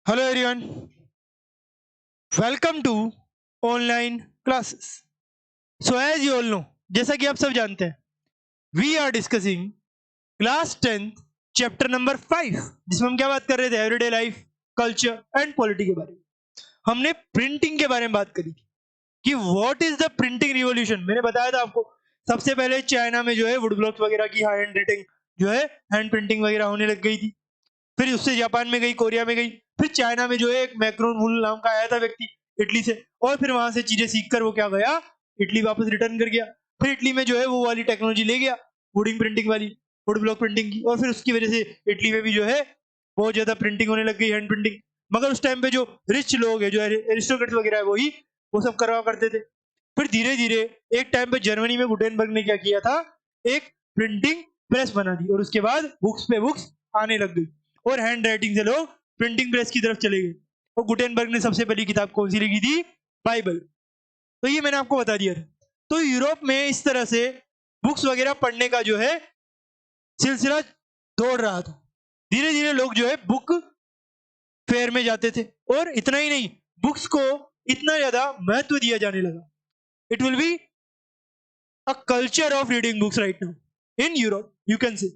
Hello everyone, welcome to online classes. So as you all know, जैसा कि आप सब जानते हैं, we are discussing class 10th chapter number 5 जिसमें हम क्या बात कर रहे थे everyday life, culture and polity के बारे में। हमने प्रिंटिंग के बारे में बात करी कि what is the printing revolution. मैंने बताया था आपको सबसे पहले चाइना में जो है वुड ब्लॉक्स वगैरह की हैंड राइटिंग जो है हैंड प्रिंटिंग वगैरह होने लग गई थी। फिर उससे जापान में गई, कोरिया में गई, फिर चाइना में जो है एक मैक्रोन हुल नाम का आया था व्यक्ति इटली से, और फिर वहां से चीजें सीख कर वो क्या गया, इटली वापस रिटर्न कर गया। फिर इटली में जो है वो वाली टेक्नोलॉजी ले गया, वुडिंग प्रिंटिंग वाली, वुड ब्लॉक प्रिंटिंग की, और फिर उसकी वजह से इटली में भी जो है बहुत ज्यादा प्रिंटिंग होने लग गई, हैंड प्रिंटिंग। मगर उस टाइम पे जो रिच लोग है, जो एरिस्टोक्रेट्स वगैरह है, वही वो सब करवा करते थे। फिर धीरे धीरे एक टाइम पे जर्मनी में गुटेनबर्ग ने क्या किया था, एक प्रिंटिंग प्रेस बना दी, और उसके बाद बुक्स पे बुक्स आने लग गई, और हैंड राइटिंग से लोग प्रिंटिंग प्रेस की तरफ चले गए। और गुटेनबर्ग ने सबसे पहली किताब कौन सी लिखी थी? बाइबल। तो ये मैंने आपको बता दिया था। तो यूरोप में इस तरह से बुक्स वगैरह पढ़ने का जो है सिलसिला दौड़ रहा था। धीरे धीरे लोग जो है बुक फेयर में जाते थे, और इतना ही नहीं, बुक्स को इतना ज्यादा महत्व दिया जाने लगा। It will be a culture of reading books right now in Europe, you can से।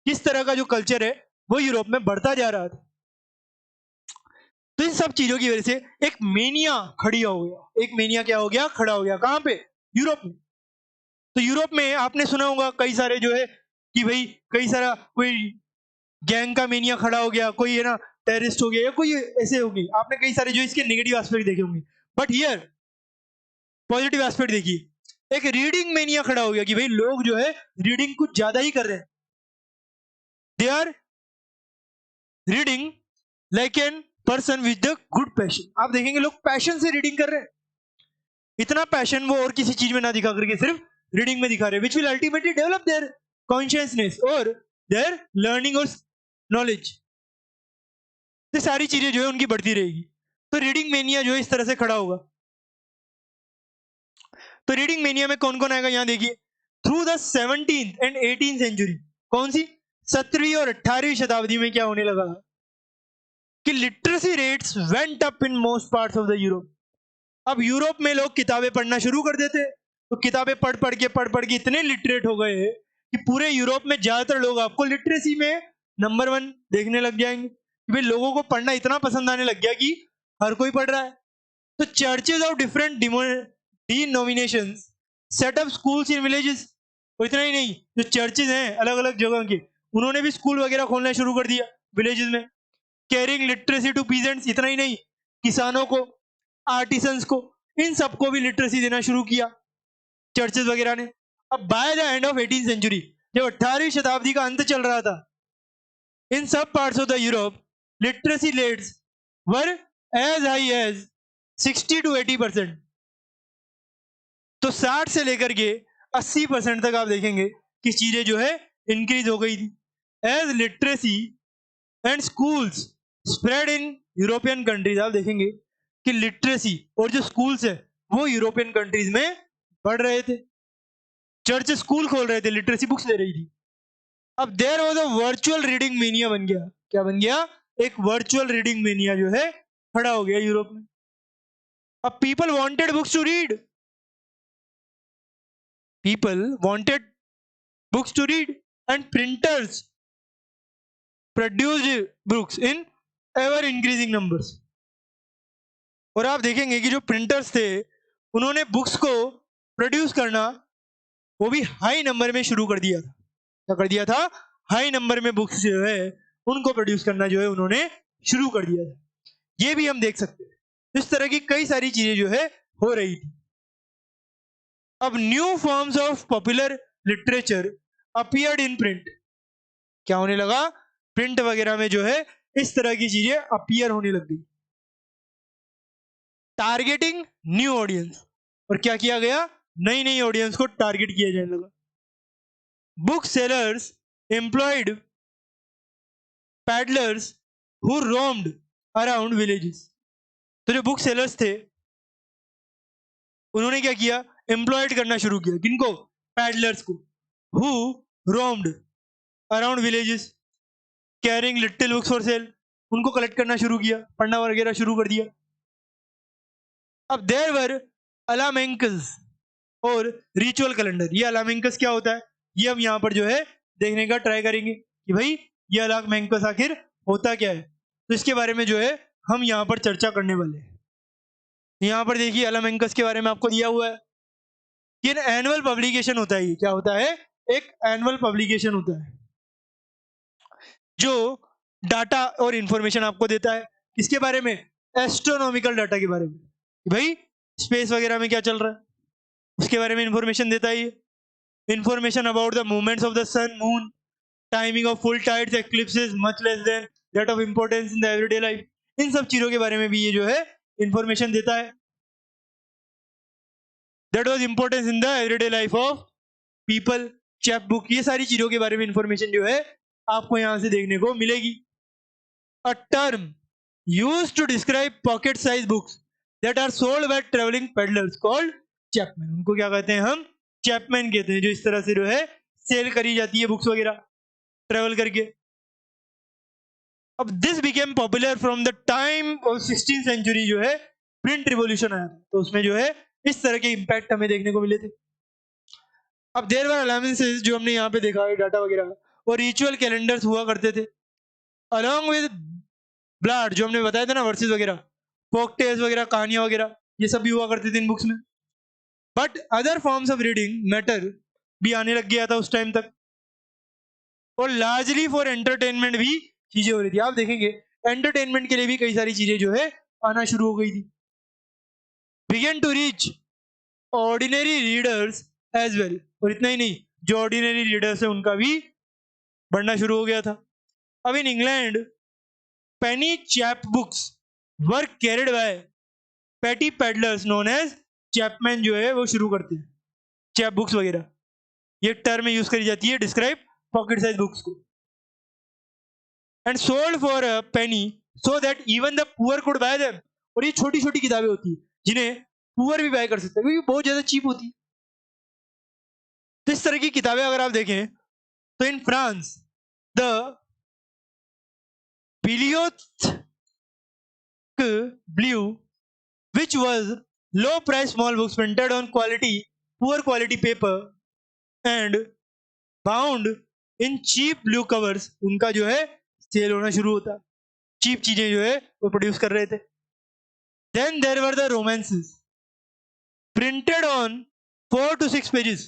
किस तरह का जो कल्चर है वो यूरोप में बढ़ता जा रहा था। तो इन सब चीजों की वजह से एक मेनिया खड़ी हो गया, एक मेनिया क्या हो गया, खड़ा हो गया। कहां पे? यूरोप में। तो यूरोप में आपने सुना होगा कई सारे जो है कि भाई कई सारा कोई गैंग का मेनिया खड़ा हो गया, कोई है ना टेररिस्ट हो गया, या कोई ऐसे हो गई। आपने कई सारे जो इसके नेगेटिव एस्पेक्ट देखे होंगे, बट हियर पॉजिटिव एस्पेक्ट देखिए, एक रीडिंग मेनिया खड़ा हो गया कि भाई लोग जो है रीडिंग कुछ ज्यादा ही कर रहे हैं। They are reading like an person with the good passion. आप देखेंगे लोग पैशन से रीडिंग कर रहे हैं। इतना पैशन वो और किसी चीज में ना दिखा करके सिर्फ रीडिंग में दिखा रहे हैं, which will ultimately develop their consciousness और देयर लर्निंग और नॉलेज। ये सारी चीजें जो है उनकी बढ़ती रहेगी। तो रीडिंग मेनिया जो है इस तरह से खड़ा होगा। तो रीडिंग मेनिया में कौन कौन आएगा, यहां देखिए। Through the 17th and 18th century, कौन सी 17वीं और 18वीं शताब्दी में क्या होने लगा कि literacy rates went up in most parts of the Europe. अब यूरोप में लोग किताबें पढ़ना शुरू कर देते, तो किताबें पढ़ पढ़ के इतने लिटरेट हो गए कि पूरे यूरोप में ज्यादातर लोग आपको लिटरेसी में नंबर 1 देखने लग जाएंगे कि भाई लोगों को पढ़ना इतना पसंद आने लग गया कि हर कोई पढ़ रहा है। तो churches of different denominations set up schools in villages. और इतना ही नहीं, जो चर्चेज हैं अलग अलग जगह के, उन्होंने भी स्कूल वगैरह खोलना शुरू कर दिया विलेजेस में। कैरिंग लिटरेसी टू पीजेंट्स, इतना ही नहीं, किसानों को, आर्टिसंस को, इन सबको भी लिटरेसी देना शुरू किया चर्चेज वगैरह ने। अब by the end of 18th century, जब 18वीं शताब्दी का अंत चल रहा था, इन सब parts of the Europe literacy rates were as high as 60 to 80%। तो 60 से लेकर के 80% तक आप देखेंगे कि चीजें जो है इंक्रीज हो गई थी। As literacy and schools spread in European countries, आप देखेंगे कि लिटरेसी और जो स्कूल्स है वो यूरोपियन कंट्रीज में बढ़ रहे थे। चर्च स्कूल खोल रहे थे, लिटरेसी बुक्स दे रही थी। अब there was a virtual reading mania बन गया। क्या बन गया? एक वर्चुअल रीडिंग मेनिया जो है खड़ा हो गया यूरोप में। अब people wanted books to read, people wanted books to read, and printers produced books in ever increasing numbers. और आप देखेंगे कि जो प्रिंटर्स थे उन्होंने बुक्स को प्रोड्यूस करना वो भी हाई नंबर में शुरू कर दिया था। क्या कर दिया था? हाई नंबर में बुक्स जो है उनको प्रोड्यूस करना जो है उन्होंने शुरू कर दिया था। ये भी हम देख सकते हैं। इस तरह की कई सारी चीजें जो है हो रही थी। अब new forms of popular literature appeared in print. क्या होने लगा? प्रिंट वगैरह में जो है इस तरह की चीजें अपीयर होने लग गई। टारगेटिंग न्यू ऑडियंस, और क्या किया गया? नई नई ऑडियंस को टारगेट किया जाने लगा। Book sellers employed peddlers who roamed around villages. तो जो बुक सेलर्स थे उन्होंने क्या किया? एम्प्लॉयड करना शुरू किया। किनको? पैडलर्स को। Who roamed around villages carrying little books for sale. उनको कलेक्ट करना शुरू किया, पढ़ना वगैरह शुरू कर दिया। अब देयर वर अलामेंकस और रिचुअल कैलेंडर। ये अलामेंकस क्या होता है, ये हम यहाँ पर जो है देखने का ट्राई करेंगे कि भाई ये अलामेंकस आखिर होता क्या है। तो इसके बारे में जो है हम यहाँ पर चर्चा करने वाले हैं। यहाँ पर देखिए अलामेंकस के बारे में आपको दिया हुआ है कि एनुअल पब्लिकेशन होता है। ये क्या होता है, एक एनुअल पब्लिकेशन होता है जो डाटा और इंफॉर्मेशन आपको देता है। किसके बारे में, एस्ट्रोनॉमिकल डाटा के बारे में, कि भाई स्पेस वगैरह में क्या चल रहा है उसके बारे में इंफॉर्मेशन देता है। Information about the movements of the sun moon, timing of full tides eclipses much less than that of importance in the everyday life, इन सब चीजों के बारे में भी ये जो है इंफॉर्मेशन देता है। That was importance in the everyday life of people, chap book, ये सारी चीजों के बारे में इंफॉर्मेशन जो है आपको यहां से देखने को मिलेगी। A term used to describe pocket size books that are sold by traveling peddlers called chapman, उनको क्या कहते हैं हम, चैपमैन कहते हैं, जो इस तरह से जो है सेल करी जाती है बुक्स वगैरह ट्रेवल करके। अब this became popular from the time of 16th century, जो है प्रिंट रिवॉल्यूशन आया था तो उसमें जो है इस तरह के इंपैक्ट हमें देखने को मिले थे। अब देयर वर अलाउंसेस, जो हमने यहाँ पे देखा है डाटा वगैरह, और रिचुअल कैलेंडर्स हुआ करते थे अलॉन्ग विद ब्लड, जो हमने बताया था ना वर्सेस वगैरह, फोकटेल्स वगैरह, कहानियां वगैरह, ये सब भी हुआ करते थे इन बुक्स में। But other forms of reading matter भी आने लग गया था उस टाइम तक, और लार्जली फॉर एंटरटेनमेंट भी चीजें हो रही थी। आप देखेंगे एंटरटेनमेंट के लिए भी कई सारी चीजें जो है आना शुरू हो गई थी। Began to reach ordinary readers as well, और इतना ही नहीं, जो ऑर्डिनरी रीडर्स है उनका भी बढ़ना शुरू हो गया था। अब in England penny chap books were carried by petty peddlers known as chapman, जो है वो शुरू करते हैं चैप बुक्स वगैरह। ये टर्म यूज करी जाती है डिस्क्राइब पॉकेट साइज बुक्स को। And sold for a Penney so that even the poor could bye them, और ये छोटी छोटी किताबें होती है जिन्हें पुअर भी बाय कर सकते हैं क्योंकि बहुत ज्यादा चीप होती है। तो इस तरह की किताबें अगर आप देखें तो in France the Bibliotheque Bleue, which was low price small books printed on poor quality paper and bound in cheap blue covers, उनका जो है सेल होना शुरू होता, चीप चीजें जो है वो प्रोड्यूस कर रहे थे। Then there were the romances printed on 4 to 6 pages,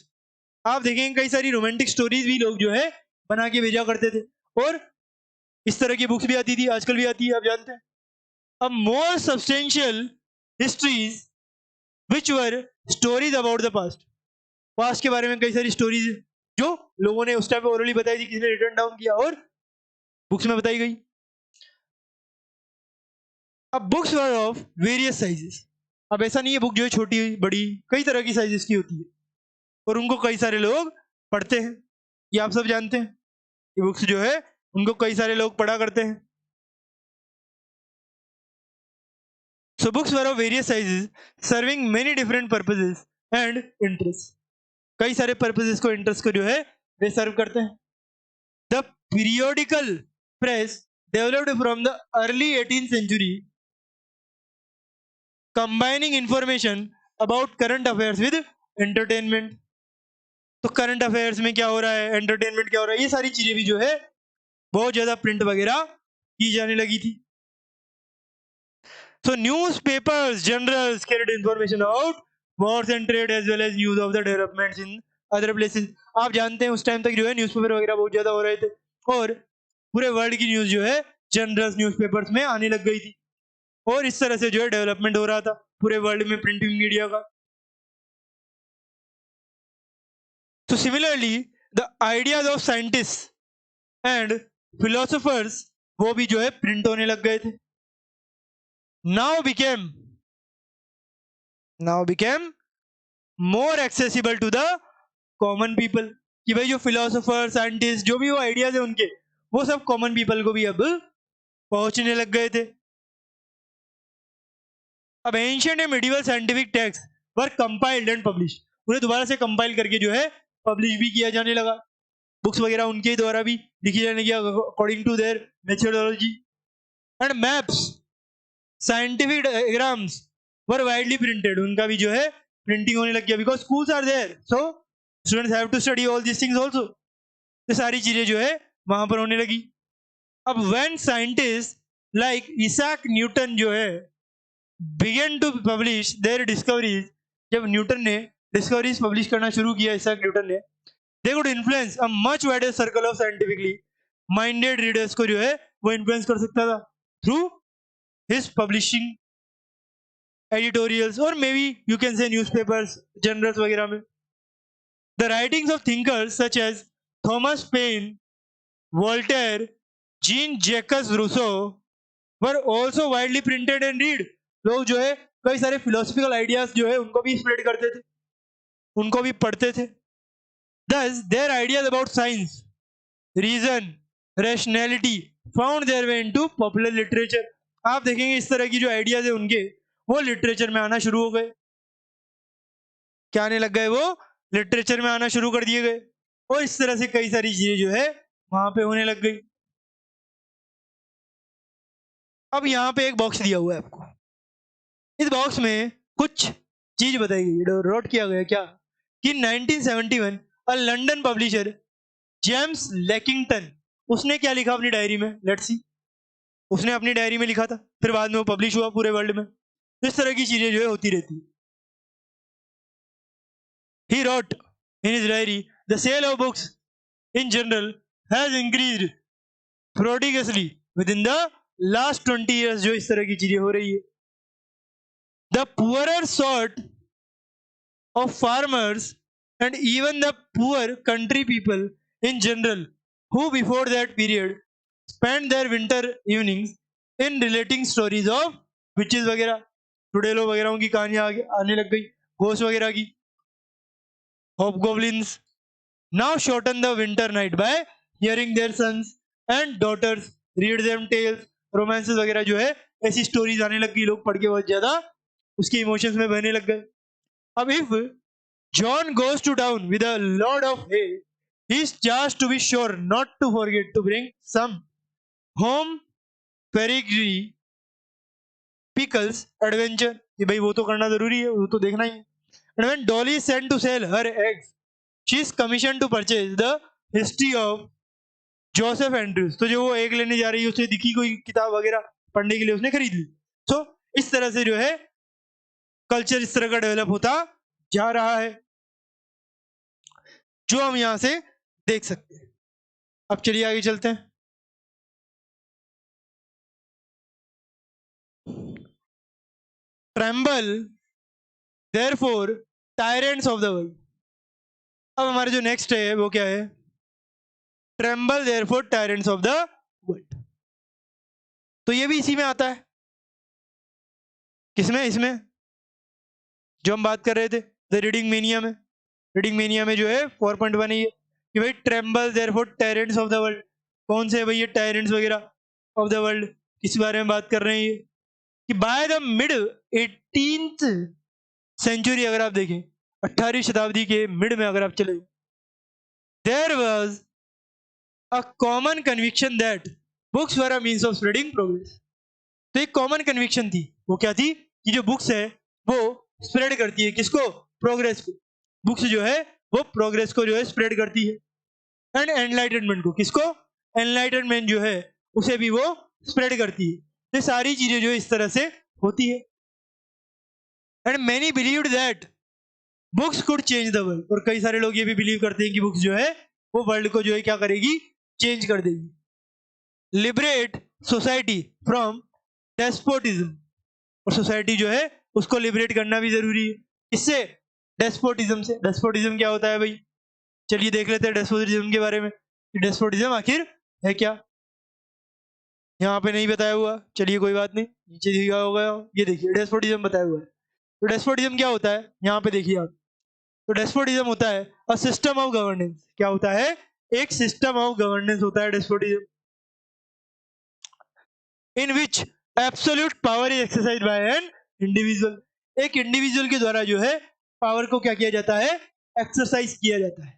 आप देखेंगे कई सारी रोमांटिक स्टोरीज भी लोग जो है बना के भेजा करते थे, और इस तरह की बुक्स भी आती थी, आजकल भी आती है, आप जानते हैं। अब more substantial histories which were stories about the past, past के बारे में कई सारी स्टोरीज जो लोगों ने उस टाइम पे ओरली बताई थी, किसी ने रिटर्न डाउन किया और बुक्स में बताई गई। अब books were of various sizes, अब ऐसा नहीं है बुक जो है छोटी बड़ी, कई तरह की साइजेस की होती है और उनको कई सारे लोग पढ़ते हैं, ये आप सब जानते हैं। ये बुक्स जो है उनको कई सारे लोग पढ़ा करते हैं। So books were of various sizes, serving many different purposes and interests. कई सारे पर्पसेस को, इंटरेस्ट को जो है वे सर्व करते हैं। The periodical press developed from the early 18th century, combining information about current affairs with entertainment. तो current affairs में क्या हो रहा है, एंटरटेनमेंट क्या हो रहा है, ये सारी चीजें भी जो है बहुत ज्यादा प्रिंट वगैरह की जाने लगी थी। So newspapers, journals carried information about wars and trade as well as news of the developments in other places. आप जानते हैं उस टाइम तक जो है न्यूज़पेपर वगैरह बहुत ज्यादा हो रहे थे और पूरे वर्ल्ड की न्यूज जो है जनरल्स न्यूज़पेपर्स में आने लग गई थी, और इस तरह से जो है डेवलपमेंट हो रहा था पूरे वर्ल्ड में प्रिंटिंग मीडिया का। So similarly the ideas of scientists and philosophers वो भी जो है प्रिंट होने लग गए थे। now became more accessible to the common people, कि भाई जो फिलोसोफर साइंटिस्ट जो भी वो आइडियाज है उनके, वो सब कॉमन पीपल को भी अब पहुंचने लग गए थे। अब ancient and medieval scientific text were compiled and publish, उन्हें दोबारा से कंपाइल करके जो है पब्लिश भी किया जाने लगा, बुक्स वगैरह उनके द्वारा भी लिखी जाने लगी according to their methodology. And maps scientific diagrams were widely printed, उनका भी जो है प्रिंटिंग होने लग गया, because schools are there, so students have to study all this things also. ये सारी चीजें जो है वहां पर होने लगी। अब when scientist like Isaac Newton जो है began to publish their discoveries, जब न्यूटन ने डिस्कवरीज पब्लिश करना शुरू किया, इसाक न्यूटन ने, they could influence a much wider circle of scientifically minded readers को जो है वो इन्फ्लुएंस कर सकता था थ्रू हिज पब्लिशिंग एडिटोरियल्स और may be you can say newspapers, journals वगैरह में। The writings of thinkers such as Thomas Paine, Voltaire, Jean Jacques Rousseau were also widely printed and read. लोग जो है कई सारे फिलोसफिकल आइडियाज जो है उनको भी स्प्रेड करते थे, उनको भी पढ़ते थे। Thus, their ideas about science, reason, rationality found their way into popular literature. आप देखेंगे इस तरह की जो आइडियाज है उनके, वो लिटरेचर में आना शुरू हो गए। क्या आने लग गए? वो लिटरेचर में आना शुरू कर दिए गए, और इस तरह से कई सारी चीजें जो है वहां पे होने लग गई। अब यहाँ पे एक बॉक्स दिया हुआ है आपको, इस बॉक्स में कुछ चीज बताई गई, नोट किया गया क्या कि 1971 अ लंदन पब्लिशर जेम्स लेकिंगटन, उसने क्या लिखा अपनी डायरी में, लेट्स सी। उसने अपनी डायरी में लिखा था, फिर बाद में वो पब्लिश हुआ पूरे वर्ल्ड में। इस तरह की चीजें जो है होती रहती है। He wrote in his diary, the sale of books in general has increased prodigiously within the last 20 years। जो इस तरह की चीजें हो रही है, the poorer sort of farmers and even the poor country people in general who before that period spent their winter evenings in relating stories of witches वगैरह, चुड़ैलों वगैरह की कहानियां आने लग गई, घोष वगैरह की, hobgoblins, now shorten the winter night by hearing their sons and daughters read them tales, romances वगैरह जो है ऐसी स्टोरीज आने लग गई, लोग पढ़ के बहुत ज्यादा उसके इमोशंस में बहने लग गए। अब if John goes to town with a load of hay, he is charged to be sure not to forget to bring some home pedigree pickles adventure, कि भाई वो तो करना जरूरी है, वो तो देखना ही है। And when Dolly is sent to sell her eggs, she is commissioned to purchase the history of Joseph Andrews। तो जो वो एग लेने जा रही है, उसे दिखी कोई किताब वगैरह पढ़ने के लिए, उसने खरीद ली। तो इस तरह से जो है कल्चर इस तरह का डेवलप होता जा रहा है, जो हम यहां से देख सकते हैं। अब चलिए आगे चलते हैं। Tremble therefore tyrants of the world. अब हमारे जो नेक्स्ट है वो क्या है? Tremble therefore tyrants of the world. तो ये भी इसी में आता है, किसमें? इसमें जो हम बात कर रहे थे द रीडिंग मेनिया में। रीडिंग मेनिया में जो है 4.1 है ये, कि भाई tremble therefore tyrants of the world. कौन से है भाई ये टायरेंट्स वगैरह ऑफ द वर्ल्ड? किस बारे में बात कर रहे हैं ये? कि by the mid 18th century, अगर आप देखें 18वीं शताब्दी के मिड में अगर आप चले, there was a common conviction that books were a means of spreading progress. तो एक कॉमन कन्विक्शन थी, वो क्या थी? कि जो बुक्स है वो स्प्रेड करती है, किसको? प्रोग्रेस को। बुक्स जो है वो प्रोग्रेस को जो है स्प्रेड करती है, एंड एनलाइटनमेंट को, किसको? एनलाइटनमेंट जो है उसे भी वो स्प्रेड करती है। ये सारी चीजें जो है इस तरह से होती है। And many believed that books could change the world, और कई सारे लोग ये भी बिलीव करते हैं कि बुक्स जो है वो वर्ल्ड को जो है क्या करेगी? चेंज कर देगी। लिबरेट सोसाइटी फ्रॉम डेस्पोटिज्म, और सोसाइटी जो है उसको लिबरेट करना भी जरूरी है। इससे डेस्पोटिज्म से। डेस्पोटिज्म क्या होता है भाई? चलिए देख लेते हैं डेस्पोटिज्म के बारे में, कि डेस्पोटिज्म आखिर है क्या। यहाँ पे नहीं बताया हुआ, चलिए कोई बात नहीं, नीचे दिया होगा, ये देखिए डेस्पोटिज्म बताया हुआ है। तो डेस्पोटिज्म क्या होता है यहाँ पे देखिए आप। तो डेस्पोटिज्म होता है अ सिस्टम ऑफ गवर्नेंस। क्या होता है? एक सिस्टम ऑफ गवर्नेंस होता है despotism, in which absolute power is exercise by an individual. एक इंडिविजुअल के द्वारा जो है पावर को क्या किया जाता है? एक्सरसाइज किया जाता है।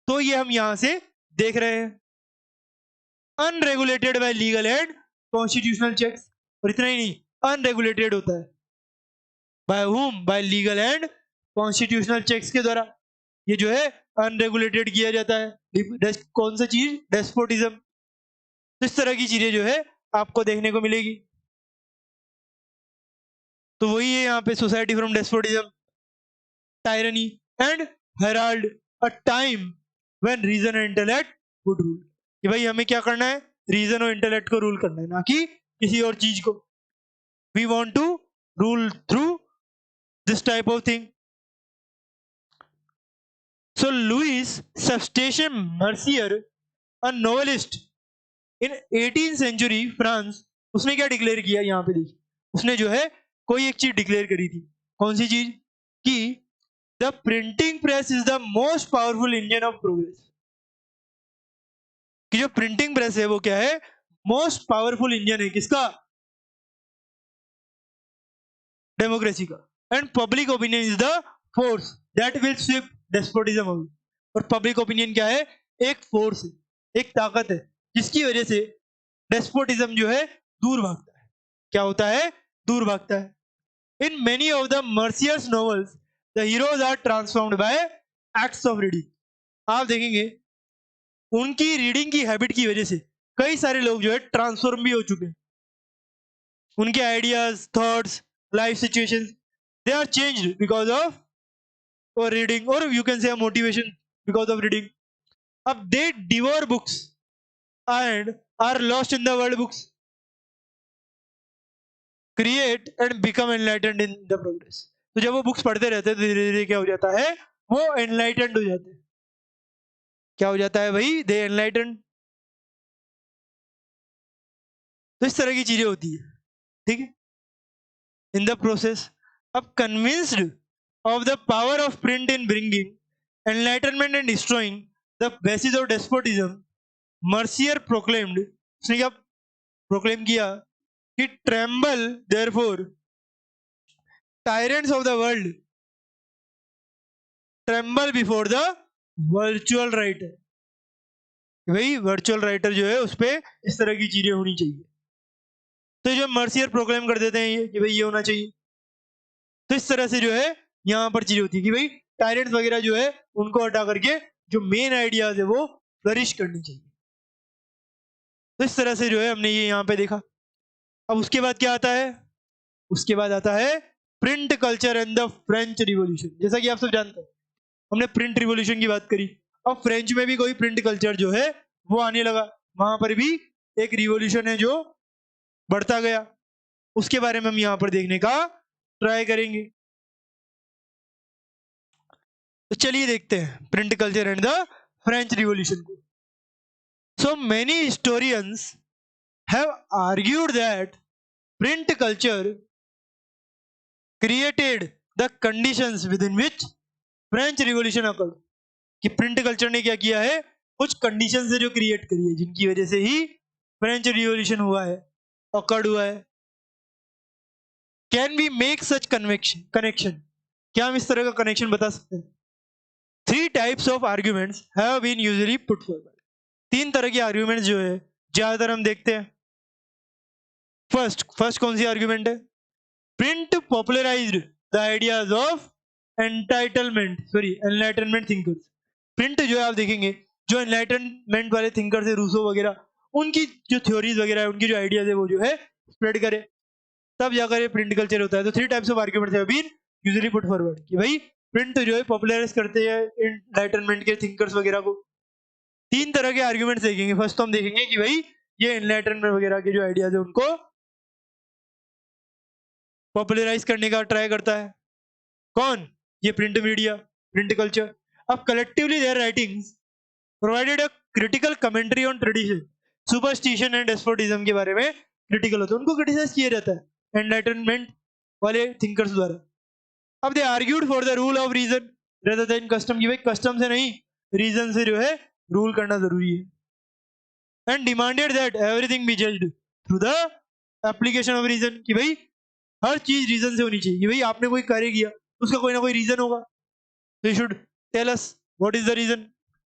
तो ये हम यहां से देख रहे हैं। Unregulated by legal and constitutional checks, और इतना ही नहीं, अनरेगुलेटेड होता है। By whom? By legal and constitutional checks के द्वारा ये जो है अनरेगुलेटेड किया जाता है। कौन सा चीज? डेस्पोटिज्म। इस तरह की चीजें जो है आपको देखने को मिलेगी। तो वही है यहाँ पे, society from despotism, tyranny and herald a time when reason and intellect would rule. कि भाई हमें क्या करना है? रीजन और इंटेलेक्ट को रूल करना है, ना कि किसी और चीज को। We want to rule through this type of thing. So Louis Sebastien Mercier, a novelist in 18th century France, उसने क्या डिक्लेयर किया? यहाँ पे देखिए, उसने जो है कोई एक चीज डिक्लेयर करी थी। कौन सी चीज? कि the printing press is the most powerful engine of progress. कि जो प्रिंटिंग प्रेस है वो क्या है? मोस्ट पावरफुल इंजन है। किसका? डेमोक्रेसी का। And public opinion is the force that will sweep despotism away. और पब्लिक ओपिनियन क्या है? एक फोर्स है, एक ताकत है, जिसकी वजह से डेस्पोटिज्म जो है दूर भागता है। क्या होता है? दूर भागता है। In many of the Mercier's novels the heroes are transformed by acts of reading. आप देखेंगे उनकी रीडिंग की हैबिट की वजह से कई सारे लोग जो है ट्रांसफॉर्म भी हो चुके हैं। उनके ideas, thoughts, life situations, they are changed because of और रीडिंग, और you can say motivation because of reading. अब they devour books and are lost in the world books, create and become enlightened in the progress. तो जब वो books पढ़ते रहते हैं, धीरे धीरे क्या हो जाता है? वो एनलाइटेंड हो जाते हैं। क्या हो जाता है भाई? दे एनलाइटेंड। तो इस तरह की चीजें होती है, ठीक है, इन द प्रोसेस। अब convinced of the power of print in bringing enlightenment and destroying the basis of despotism, Mercier proclaimed, उसने क्या प्रोक्लेम किया? कि tremble therefore tyrants of the world, tremble before the virtual writer। भाई virtual writer जो है उस पर इस तरह की चीजें होनी चाहिए। तो जो मर्सियर प्रोक्लेम कर देते हैं ये कि भाई ये होना चाहिए। तो इस तरह से जो है यहाँ पर चीजें होती है कि भाई टायरेंट्स वगैरह जो है उनको हटा करके जो मेन आइडियाज है वो फ्लरिश करनी चाहिए। तो इस तरह से जो है हमने ये यहाँ पे देखा। अब उसके बाद क्या आता है? उसके बाद आता है print culture and the French revolution. जैसा कि आप सब जानते हैं, हमने प्रिंट रिवॉल्यूशन की बात करी। अब फ्रेंच में भी कोई प्रिंट कल्चर जो है वो आने लगा, वहां पर भी एक रिवॉल्यूशन है जो बढ़ता गया। उसके बारे में हम यहाँ पर देखने का ट्राई करेंगे। तो चलिए देखते हैं print culture and the French revolution को। So many historians have argued that print culture created the conditions within which French Revolution occurred। कि प्रिंट कल्चर ने क्या किया है? कुछ कंडीशन है जो क्रिएट करी है, जिनकी वजह से ही फ्रेंच रिवॉल्यूशन हुआ है, ऑकर्ड हुआ है। Can we make such connection? क्या हम इस तरह का कनेक्शन बता सकते हैं? Three types of arguments have been usually put forward. तीन तरह के आर्ग्यूमेंट्स जो है ज्यादातर हम देखते हैं। फर्स्ट कौन सी आर्ग्यूमेंट है? Print popularised the ideas of enlightenment thinkers. Print जो है आप देखेंगे, जो एनलाइटनमेंट वाले थिंकर्स है, रूसो वगैरह, उनकी जो थ्योरीज वगैरह है, उनकी जो आइडियाज है वो जो है स्प्रेड करे, तब जाकर ये प्रिंट कल्चर होता है। तो three types of arguments have been usually put forward कि भाई प्रिंट जो है पॉपुलराइज करते हैं एनलाइटनमेंट के थिंकर्स वगैरह को। तीन तरह के आर्ग्यूमेंट्स देखेंगे। फर्स्ट तो हम देखेंगे कि भाई ये एनलाइटनमेंट वगैरह के जो आइडियाज है उनको पॉपुलराइज करने का ट्राई करता है। कौन? ये प्रिंट मीडिया, प्रिंट कल्चर। अब collectively their writings provided a critical commentary on tradition, superstition and despotism के बारे में क्रिटिकल होता है, उनको क्रिटिसाइज किया जाता है एनलाइटनमेंट वाले थिंकर्स द्वारा। अब they argued for the rule of reason rather than custom, की भाई कस्टम से नहीं, रीजन से जो है रूल करना जरूरी है। And demanded that everything be judged through the application of reason, कि भाई हर चीज रीजन से होनी चाहिए। कि भाई आपने कोई कार्य किया, उसका कोई ना कोई रीजन होगा, तो you should tell us what is the reason.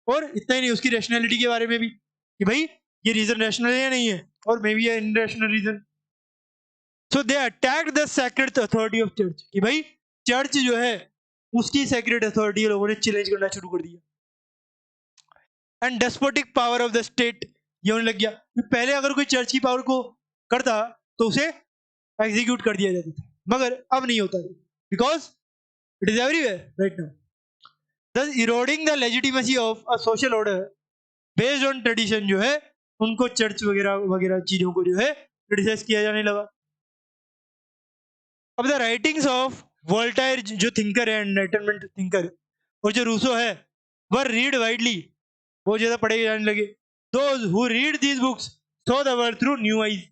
और इतना ही नहीं, उसकी रैशनैलिटी के बारे में भी कि भाई ये रीजन रैशनल है या नहीं है, और may be irrational reason. So they attacked the sacred authority of church, कि भाई चर्च जो है उसकी सैक्रेड अथॉरिटी लोगों ने चैलेंज करना शुरू कर दिया। And despotic power of the state, ये होने लग गया। पहले अगर कोई चर्च की पावर को करता तो उसे एग्जीक्यूट कर दिया जाता था, मगर अब नहीं होता, because it is everywhere right now, thus eroding the legitimacy of a social order based on tradition, जो है उनको चर्च वगैरह वगैरह चीजों को जो है क्रिटिसाइज किया जाने लगा। अब द राइटिंग्स ऑफ वोल्टायर, जो थिंकर है, एनलाइटनमेंट थिंकर, और जो रूसो है, वर रीड वाइडली, बहुत ज्यादा पढ़े जाने लगे। Those who read these books saw the world through new eyes,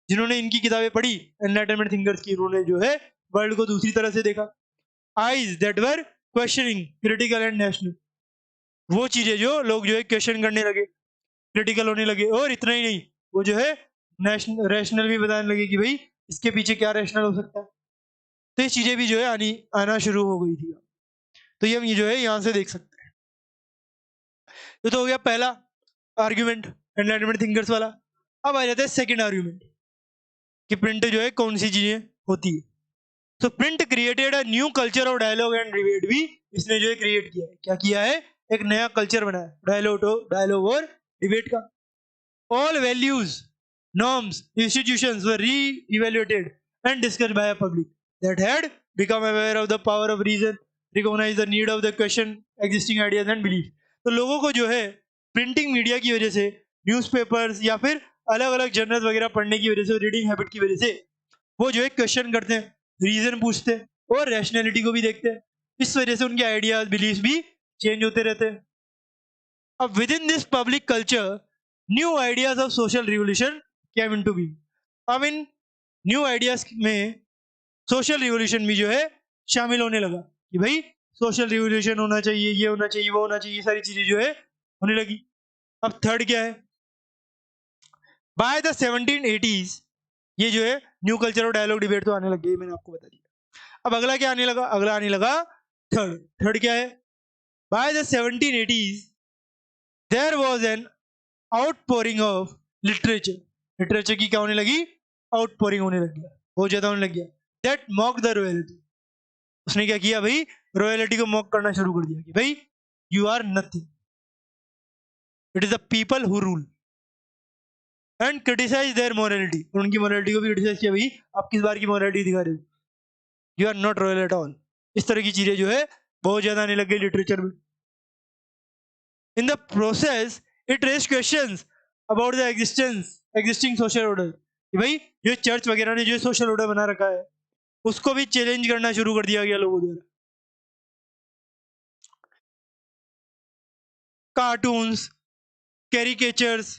जिन्होंने इनकी किताबें पढ़ी एनलाइटनमेंट थिंकर्स की, उन्होंने जो है वर्ल्ड को दूसरी तरह से देखा। Eyes that were questioning, critical and national, वो चीजें जो लोग जो है क्वेश्चन करने लगे, क्रिटिकल होने लगे, और इतना ही नहीं, वो जो है नेशनल रैशनल भी बताने लगे कि भाई इसके पीछे क्या रैशनल हो सकता है। तो ये चीजें भी जो है आना शुरू हो गई थी। तो ये हम ये जो है यहाँ से देख सकते हैं। तो हो गया पहला आर्ग्यूमेंट एनलाइटमेंट थिंकर्स वाला। अब आ जाता है सेकंड आर्ग्यूमेंट कि प्रिंट जो है कौन सी चीजें होती है। तो print created a new culture of dialogue and debate, भी इसने जो है क्रिएट किया है। क्या किया है? एक नया कल्चर बनाया डायलॉग और डिबेट का। All values, norms, institutions were re-evaluated and discussed by a public that had become aware of the power of reason, recognise the need of the question existing ideas and belief. तो लोगों को जो है printing media की वजह से, newspapers या फिर अलग अलग जर्नल वगैरह पढ़ने की वजह से, रीडिंग हैबिट की वजह से वो जो है क्वेश्चन करते हैं, रीजन पूछते हैं और रैशनैलिटी को भी देखते हैं। इस वजह से उनके आइडियाज बिलीफ भी चेंज होते रहते हैं। अब with in this public culture new ideas of social revolution came into being. अब इन न्यू आइडियाज में सोशल रिवोल्यूशन भी जो है शामिल होने लगा कि भाई सोशल रिवोल्यूशन होना चाहिए, ये होना चाहिए, वो होना चाहिए, ये सारी चीजें जो है होने लगी। अब थर्ड क्या है? बाय द 1780s ये जो है न्यू कल्चर और डायलॉग डिबेट तो आने लग गई, मैंने आपको बता दिया। अब अगला क्या आने लगा? अगला आने लगा थर्ड क्या है? By the 1780s there was an outpouring of literature. Literature की क्या होने लगी? आउटपोरिंग होने लग गया, बहुत ज्यादा होने लग गया। दैट मॉक द रॉयल्टी, उसने क्या किया भाई? रॉयल्टी को मॉक करना शुरू कर दिया कि भाई you are nothing, it is the people who rule, and criticise their morality, उनकी मोरालिटी को भी क्रिटिसाइज किया, भाई आप किस बार की मोरालिटी दिखा रहे हो, you are not royal at all. इस तरह की चीजें जो है बहुत ज्यादा आने लग गई लिटरेचर में। In the process it raise questions about the existing social order, कि भाई जो चर्च वगैरह ने जो सोशल ऑर्डर बना रखा है उसको भी चैलेंज करना शुरू कर दिया गया लोगों द्वारा। Cartoons, caricatures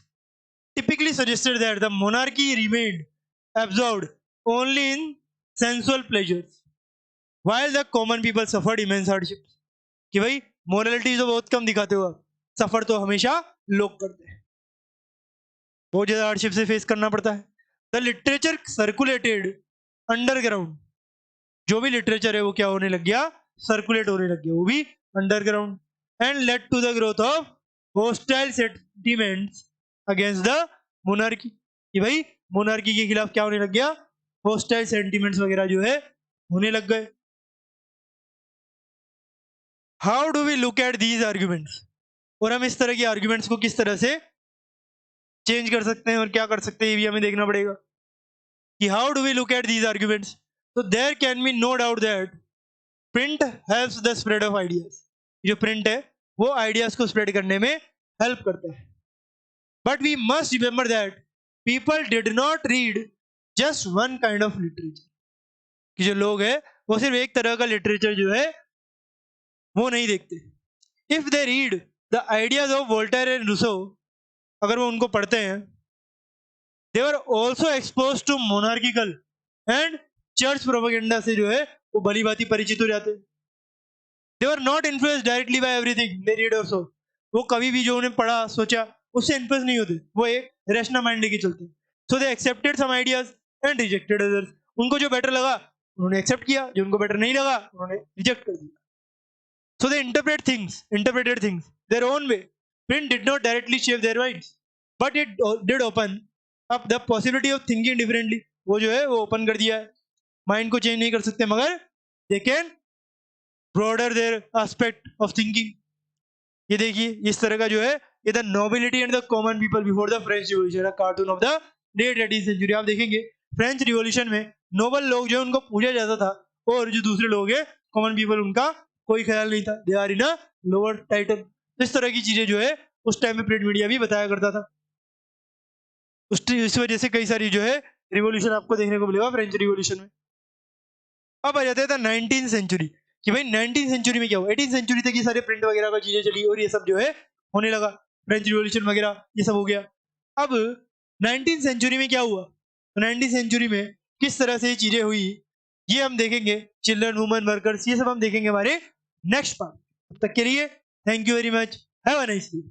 typically suggested that the monarchy remained absorbed only in sensual pleasures, while the common people suffered immense hardships, कि भाई मोरालिटी तो बहुत कम दिखाते हो आप, सफर तो हमेशा लोग करते हैं, बहुत ज्यादा हार्डशिप से फेस करना पड़ता है। द लिटरेचर सर्कुलेटेड अंडरग्राउंड, जो भी लिटरेचर है वो क्या होने लग गया? सर्कुलेट होने लग गया, वो भी underground, and led to the growth of hostile sentiments against the monarchy, कि भाई मोनार्की के खिलाफ क्या होने लग गया? होस्टाइल सेंटिमेंट्स वगैरह जो है होने लग गए। How do we look at these arguments, और हम इस तरह के आर्ग्यूमेंट्स को किस तरह से चेंज कर सकते हैं और क्या कर सकते हैं, ये भी हमें देखना पड़ेगा कि how do we look at these arguments. तो there can be no doubt that print helps the spread of ideas, जो प्रिंट है वो आइडियाज को स्प्रेड करने में हेल्प करता है। But we must remember that people did not read just one kind of literature, कि जो लोग हैं वो सिर्फ एक तरह का लिटरेचर जो है वो नहीं देखते। If they read the ideas of Voltaire and Rousseau, अगर वो उनको पढ़ते हैं, they were also expose to monarchical and church propaganda से जो है वो भली भांति परिचित हो जाते हैं। They were not influenced directly by everything they read और सो, वो कभी भी जो उन्हें पढ़ा सोचा उससे इन्फ्लुएंस नहीं होते, वो एक रैशनल माइंड लेके चलते। So they accepted some ideas and rejected others, उनको जो बेटर लगा उन्होंने एक्सेप्ट किया, जो उनको बेटर नहीं लगा उन्होंने रिजेक्ट कर दिया। सो दे interpreted things their own way. Print did not directly shape their minds, but it did open up the possibility of thinking differently. वो जो है वो ओपन कर दिया है। माइंड को चेंज नहीं कर सकते, मगर they can broader their aspect of thinking. ये देखिए इस तरह का जो है ये the nobility and the common people before the French revolution, cartoon of the late 18th century. आप देखेंगे फ्रेंच रिवॉल्यूशन में नोबल लोग जो है उनको पूजा जाता था, और जो दूसरे लोग हैं कॉमन पीपल, उनका कोई ख्याल नहीं था, they are in a lower title. इस तरह की चीजें जो है उस टाइम में प्रिंट मीडिया भी बताया करता था। इस वजह से कई सारी जो है रिवॉल्यूशन आपको देखने को मिलेगा फ्रेंच रिवॉल्यूशन में। अब आ जाते थे 19th सेंचुरी, कि भाई 19th सेंचुरी में क्या हुआ। 18th सेंचुरी तक ये सारे प्रिंट वगैरह का चीजें चली और ये सब जो है होने लगा, फ्रेंच रिवॉल्यूशन वगैरह ये सब हो गया। अब 19th सेंचुरी में क्या हुआ, तो 19th सेंचुरी में किस तरह से ये चीजें हुई ये हम देखेंगे। चिल्ड्रन, वुमेन, वर्कर्स, ये सब हम देखेंगे हमारे नेक्स्ट पार्ट। तब तक के लिए thank you very much, have a nice day.